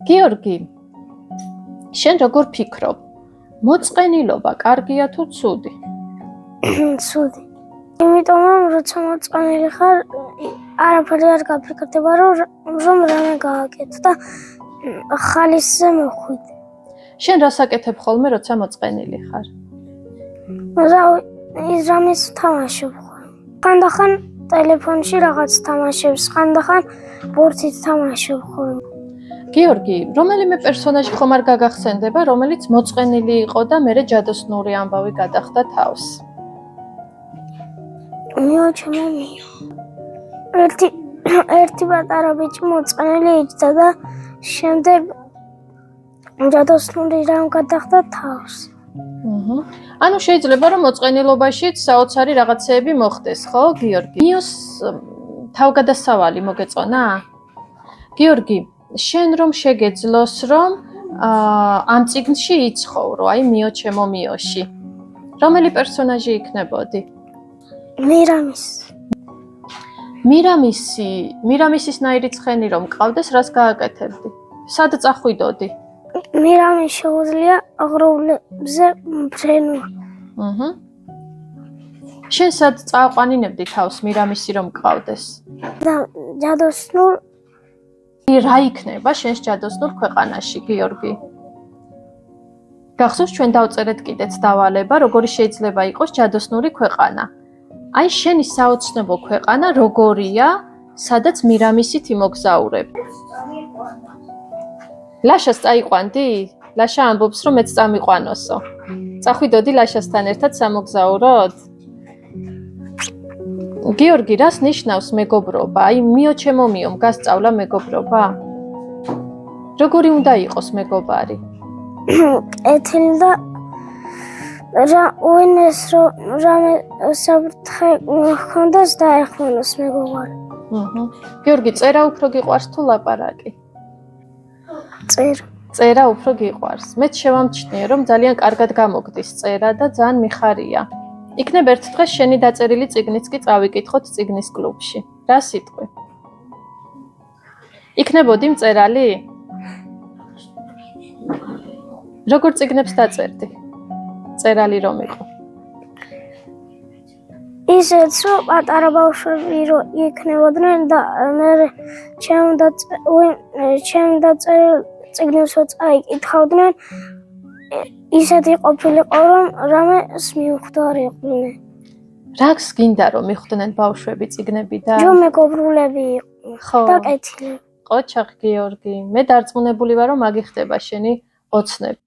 გიორგი, შენ როგორ ფიქრობ? მოწყენილობა კარგია თუ ცუდი? ცუდი. იმიტომ რომ როცა მოწყენილი ხარ, არაფერი არ გაფიქრდება, რომ რამე გააკეთო და ხალისზე მოხვიდე. შენ რას აკეთებ ხოლმე, როცა მოწყენილი ხარ? ის რამეს თამაშობ ხოლმე. ხანდახან ტელეფონში რაღაც თამაშებს, ხანდახან ბორცით თამაშობ ხოლმე. გიორგი, რომელიმე პერსონაჟი ხომ არ გაგახსენდება, რომელიც მოწყენილი იყო და მერე ჯადოსნური ამბავი გადახდა თავს? მიოჩემო. ერთი პატარა ბიჭი მოწყენილი იჯდა და შემდეგ ჯადოსნური რამ გადახდა თავს. ანუ შეიძლება რომ მოწყენილობაშიც საოცარი რაღაცეები მოხდეს, ხო, გიორგი? მიოს თავგადასავალი მოგეწონა? გიორგი, შენ რომ შეგეძლოს რომ ამ წიგნში იცხოვრო, აი მიოჩემო მიოში. რომელი პერსონაჟი იქნებოდი? მირამისის ნაირი ცხენი რომ ყავდეს, რას გააკეთებდი? სად წახვიდოდი? მირამის შეუძლია აღროვლებზე მბრენვა. შენ სად წააყვანინებდი თავს მირამისი რომ ყავდეს? და ჯადოსნურ რა იქნება შენს ჯადოსნურ ქვეყანაში, გიორგი? გახსოვს ჩვენ დავწერეთ კიდეც დავალება, როგორი შეიძლება იყოს ჯადოსნური ქვეყანა. აი შენი საოცნობო ქვეყანა როგორია, სადაც მირამისით იმოგზაურებ? ლაშას წაიყვანდი? ლაშა ამბობს, რომ მეც წამიყვანოსო. წახვიდოდი ლაშასთან ერთად სამოგზაუროდ? გიორგი, რას ნიშნავს მეგობრობა? აი მიოჩემო მიომ გასწავლა მეგობრობა? როგორი უნდა იყოს მეგობარი? ეთილი და უინეს რამე საფრთხე ჰქონდეს დაეხმაროს მეგობარი. გიორგი, წერა უფრო გიყვარს თუ ლაპარაკი? წერა უფრო გიყვარს. მეც შევამჩნიე, რომ ძალიან კარგად გამოგდის წერა და ძალიან მიხარია. იქნებ ერთ დღეს შენი დაწერილი წიგნიც კი წავიკითხოთ წიგნის კლუბში. რა სიტყვი? იქნებოდი მწერალი? როგორ წიგნებს დაწერდი? წერალი რომ იყო. ისეც რომ პატარა ბავშვები რომ იქნებოდნენ და მე ჩემ დაწერილ წიგნებს წაიკითხავდნენ, ისეთი ყოფილიყო რომ რამეს მიუხვდარიყვნენ. რას გინდა რომ მიხვდნენ ბავშვები წიგნებიდან? რომ მეგობრულები იყვნენ და კეთილები. ყოჩახ გიორგი, მე დარწმუნებული ვარ რომ მაგიხდება შენი ოცნები.